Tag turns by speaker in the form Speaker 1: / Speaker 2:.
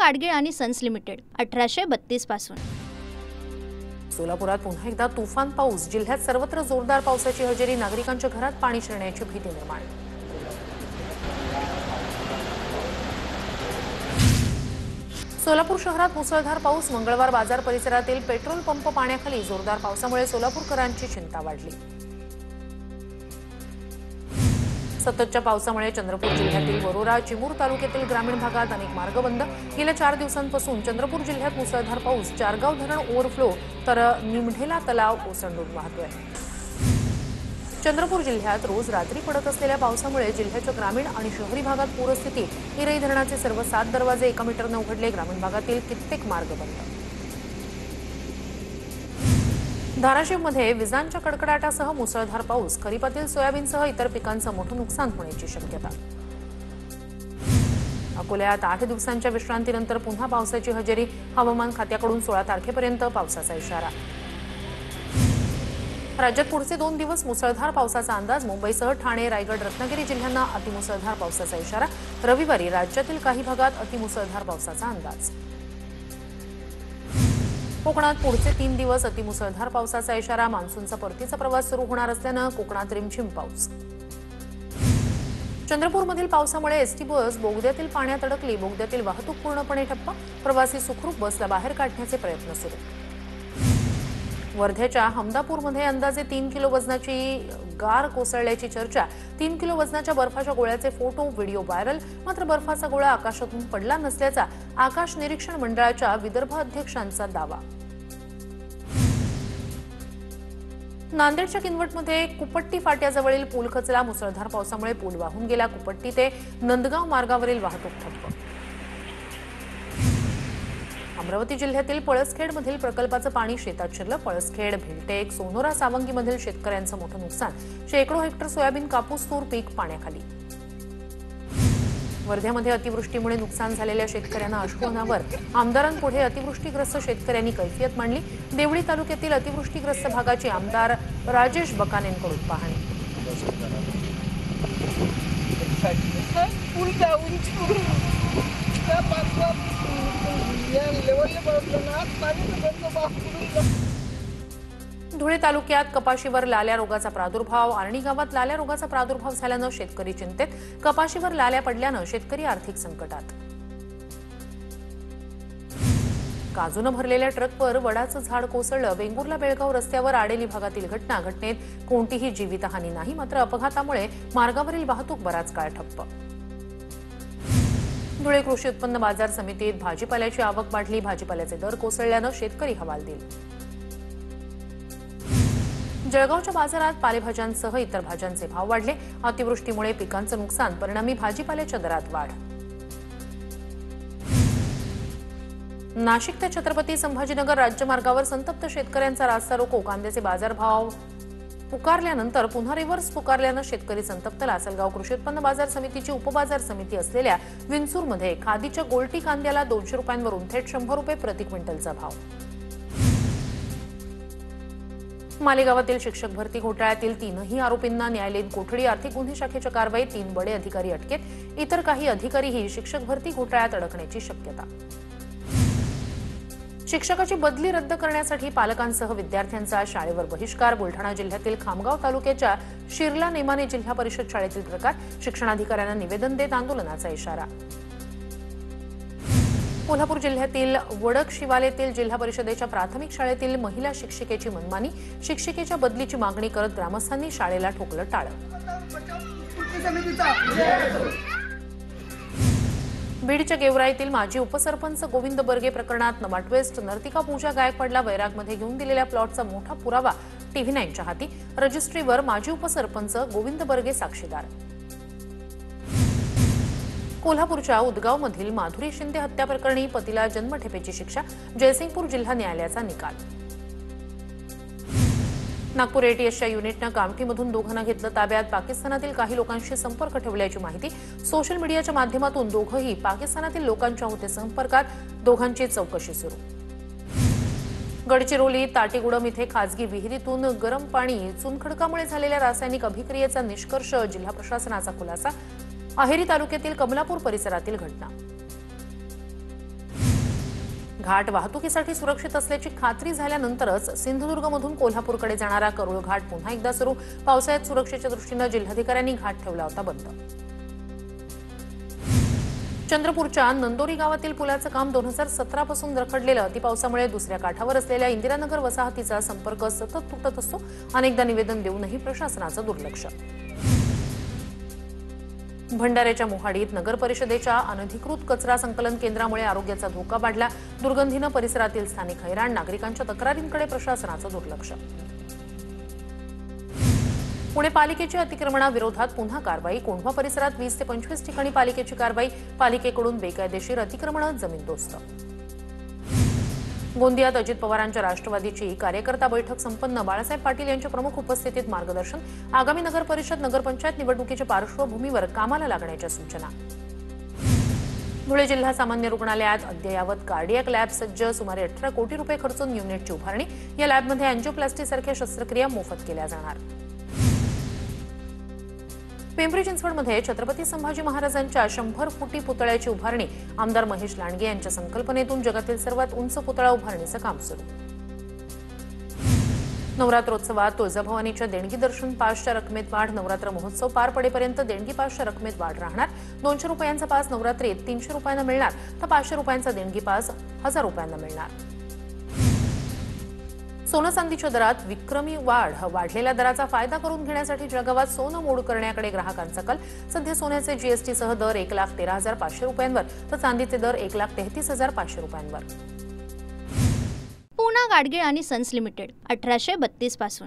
Speaker 1: गाडगीळ आणि sons limited 1832 पासून।
Speaker 2: सोलापुरात पुन्हा एकदा तुफान पाऊस। जिल्ह्यात सर्वत्र जोरदार पावसाची हजेरी। नागरिकांच्या घरात पाणी शिरण्याची भीती निर्माण। सोलापूर शहरात मुसळधार पाऊस। मंगळवार बाजार परिसरातील पेट्रोल पंप पाण्याखाली। जोरदार पावसामुळे सोलापूरकरांची चिंता वाढली। सततच्या पावसामुळे चंद्रपूर जिल्ह्यातील वरोरा चिमूर तालुक्यातील ग्रामीण भागात अनेक मार्ग बंद। गेल्या 4 दिवसांपासून चंद्रपूर जिल्ह्यात मुसळधार पाऊस। चारगाव धरण ओव्हरफ्लो तर निमढेला तलाव ओसंडून वाहतोय। चंद्रपूर जिल्ह्यात रोज रात्री पडत असलेल्या पावसामुळे जिल्ह्याच्या ग्रामीण आणि शहरी भागात पूरस्थिती। इरई धरणाचे सर्व 7 दरवाजे 1 मीटरने उघडले। ग्रामीण भागातील कित्येक मार्ग बंद। धाराशिवमध्ये विजांच्या कडकडाटासह मुसळधार पाऊस। खरीपातील सोयाबीनसह इतर पिकांचं मोठं नुकसान होण्याची शक्यता। अकोल्यात 8 दिवसांच्या विश्रांतीनंतर पुन्हा पावसाची हजेरी। हवामान खात्याकडून 16 तारखेपर्यंत पावसाचा इशारा। राज्यात पुढचे 2 दिवस मुसळधार पावसाचा अंदाज। मुंबईसह ठाणे, रायगड, रत्नागिरी जिल्ह्यांना अतिमुसळधार पावसाचा इशारा। रविवारी राज्यातील काही भागात अतिमुसळधार पावसाचा अंदाज। कोकणात पुढचे 3 दिवस अतिमुसळधार पावसाचा इशारा। मान्सूनचा परतीचा प्रवास सुरू होणार असल्यानं कोकणात रिमझिम पाऊस। चंद्रपूरमधील पावसामुळे एसटी बस बोगद्यातील पाण्यात अडकली। बोगद्यातील वाहतूक पूर्णपणे ठप्प। प्रवासी सुखरूप बसला बाहेर काढण्याचे प्रयत्न सुरू। वर्ध्याच्या हमदापूरमध्ये अंदाजे 3 किलो वजनाची गार कोसळल्याची चर्चा। 3 किलो वजनाच्या बर्फाच्या गोळ्याचे फोटो व्हिडिओ व्हायरल। मात्र बर्फाचा गोळा आकाशातून पडला नसल्याचा आकाश निरीक्षण मंडळाच्या विदर्भ अध्यक्षांचा दावा। नांदेडच्या किनवटमध्ये कुपट्टी फाट्याजवळील पूल खचला। मुसळधार पावसामुळे पूल वाहून गेला। कुपट्टी ते नंदगाव मार्गावरील वाहतूक ठप्प। अमरावती जिल्ह्यातील पळसखेडमधील प्रकल्पाचं पाणी शेतात शिरलं। पळसखेड, भिलटेक, सोनोरा, सावंगीमधील शेतकऱ्यांचं मोठं नुकसान। शेकडो हेक्टर सोयाबीन, कापूस, तूर पीक पाण्याखाली। वर्ध्यामध्ये अतिवृष्टीमुळे नुकसान झालेल्या शेतकऱ्यांना अश्रू अनावर। आमदारांपुढे अतिवृष्टीग्रस्त शेतकऱ्यांनी कैफियत मांडली। देवळी तालुक्यातील अतिवृष्टीग्रस्त भागाची आमदार राजेश बकानेंकडून पाहणी। धुळे तालुक्यात कपाशीवर लाल्या रोगाचा प्रादुर्भाव। आर्णी गावात लाल्या रोगाचा प्रादुर्भाव झाल्यानं शेतकरी चिंतेत। कपाशीवर लाल्या पडल्यानं शेतकरी आर्थिक संकटात। काजूनं भरलेल्या ट्रकवर वडाचं झाड कोसळलं। वेंगुर्ला बेळगाव रस्त्यावर आडेली भागातील घटना। घटनेत कोणतीही जीवितहानी नाही। मात्र अपघातामुळे मार्गावरील वाहतूक बराच काळ ठप्प। धुळे कृषी उत्पन्न बाजार समितीत भाजीपाल्याची आवक वाढली। भाजीपाल्याचे दर कोसळल्यानं शेतकरी हवालदिल। जळगावच्या बाजारात पालेभाज्यांसह इतर भाज्यांचे भाव वाढले। अतिवृष्टीमुळे पिकांचं नुकसान, परिणामी भाजीपाल्याच्या दरात वाढ। नाशिक ते छत्रपती संभाजीनगर राज्यमार्गावर संतप्त शेतकऱ्यांचा रास्ता रोको। कांद्याचे बाजारभाव पुकारल्यानंतर पुन्हा रिव्हर्स पुकारल्यानं शेतकरी संतप्त। लासलगाव कृषी उत्पन्न बाजार समितीची उपबाजार समिती असलेल्या विंचूरमध्ये खादीच्या गोल्टी कांद्याला 200 रुपयांवरून थेट 100 रुपये प्रति क्विंटलचा भाव। मालेगावातील शिक्षक भरती घोटाळ्यातील 3ही आरोपींना न्यायालयीन कोठडी। आर्थिक गुन्हे शाखेच्या कारवाईत 3 बडे अधिकारी अटकेत। इतर काही अधिकारीही शिक्षक भरती घोटाळ्यात अडकण्याची शक्यता। शिक्षकाची बदली रद्द करण्यासाठी पालकांसह विद्यार्थ्यांचा शाळेवर बहिष्कार। बुलढाणा जिल्ह्यातील खामगाव तालुक्याच्या शिरला नेमाने जिल्हा परिषद शाळेतील प्रकार। शिक्षणाधिकाऱ्यांना निवेदन देत आंदोलनाचा इशारा। कोल्हापूर जिल्ह्यातील वडक शिवालेतील जिल्हा परिषदेच्या प्राथमिक शाळेतील महिला शिक्षिकेची मनमानी। शिक्षिकेच्या बदलीची मागणी करत ग्रामस्थांनी शाळेला ठोकलं टाळं। बीडच्या गेवराईतील माजी उपसरपंच गोविंद बर्गे प्रकरणात नवा ट्विस्ट। नर्तिका पूजा गायकवाडला वैरागमध्ये घेऊन दिलेल्या प्लॉटचा मोठा पुरावा TV9च्या हाती। रजिस्ट्रीवर माजी उपसरपंच गोविंद बर्गे साक्षीदार। कोल्हापूरच्या उदगावमधील माधुरी शिंदे हत्या प्रकरणी पतीला जन्मठेपेची शिक्षा। जयसिंगपूर जिल्हा न्यायालयाचा निकाल। नागपूर ATSच्या युनिटनं कामठीमधून दोघांना घेतलं ताब्यात। पाकिस्तानातील काही लोकांशी संपर्क ठेवल्याची माहिती। सोशल मीडियाच्या माध्यमातून दोघंही पाकिस्तानातील लोकांच्या होते संपर्कात। दोघांची चौकशी सुरू। गडचिरोली ताटीगुडम इथे खासगी विहिरीतून गरम पाणी चुनखडकामुळे झालेल्या रासायनिक अभिक्रियेचा निष्कर्ष। जिल्हा प्रशासनाचा खुलासा। अहेरी तालुक्यातील कमलापूर परिसरातील घटना। घाट वाहतुकीसाठी सुरक्षित असल्याची खात्री झाल्यानंतरच सिंधुदुर्गमधून कोल्हापूरकडे जाणारा करूळ घाट पुन्हा एकदा सुरू. पावसाळ्यात सुरक्षेच्या दृष्टीनं जिल्हाधिकाऱ्यांनी घाट ठेवला होता बंद. चंद्रपूरच्या नंदोरी गावातील पुलाचं काम 2017 पासून रखडलेलं. अतिपावसामुळे दुसऱ्या काठावर असलेल्या इंदिरानगर वसाहतीचा संपर्क सतत तुटत असतो. अनेकदा निवेदन देऊनही प्रशासनाचं दुर्लक्ष. भंडाऱ्याच्या मोहाडीत नगर परिषदेच्या अनधिकृत कचरा संकलन केंद्रामुळे आरोग्याचा धोका वाढला. दुर्गंधीनं परिसरातील स्थानिक हैराण. नागरिकांच्या तक्रारींकडे प्रशासनाचं दुर्लक्ष. पुणे पालिकेच्या अतिक्रमणाविरोधात पुन्हा कारवाई. कोंढवा परिसरात 20 ते 25 ठिकाणी पालिकेची कारवाई. पालिकेकडून बेकायदेशीर अतिक्रमणं जमीनदोस्त. गोंदियात अजित पवारांच्या राष्ट्रवादीची कार्यकर्ता बैठक संपन्न. बाळासाहेब पाटील यांच्या प्रमुख उपस्थितीत मार्गदर्शन. आगामी नगर परिषद नगरपंचायत निवडणुकीच्या पार्श्वभूमीवर कामाला लागण्याच्या सूचना. धुळे जिल्हा सामान्य रुग्णालयात अद्ययावत कार्डियक लॅब सज्ज. सुमारे 18 कोटी रुपये खर्चून युनिटची उभारणी. या लॅबमध्ये अँजिओप्लास्टीसारख्या शस्त्रक्रिया मोफत केल्या जाणार. पिंपरी चिंचवडमध्ये छत्रपती संभाजी महाराजांच्या 100 फुटी पुतळ्याची उभारणी. आमदार महेश लांडगे यांच्या संकल्पनेतून जगातील सर्वात उंच पुतळा उभारणीचं काम सुरू. नवरात्रोत्सवात तुळजाभवानीच्या देणगी दर्शन पासच्या रकमेत वाढ. नवरात्र महोत्सव पार पडेपर्यंत देणगी पासच्या रकमेत वाढ राहणार. 200 रुपयांचा पास नवरात्रीत 300 रुपयांना मिळणार, तर 500 रुपयांचा देणगी पास 1000 रुपयांना मिळणार. सोनं चांदीच्या दरात विक्रमी वाढ. वाढलेल्या दराचा फायदा करून घेण्यासाठी जगावात सोनं मोड करण्याकडे ग्राहकांचा कल. सध्या सोन्याचे जीएसटीसह दर 1,13,500 रुपयांवर, तर चांदीचे दर 1,33,500 रुपयांवर.
Speaker 1: पूना गाडगीळ आणि सन्स लिमिटेड 1832 पासून.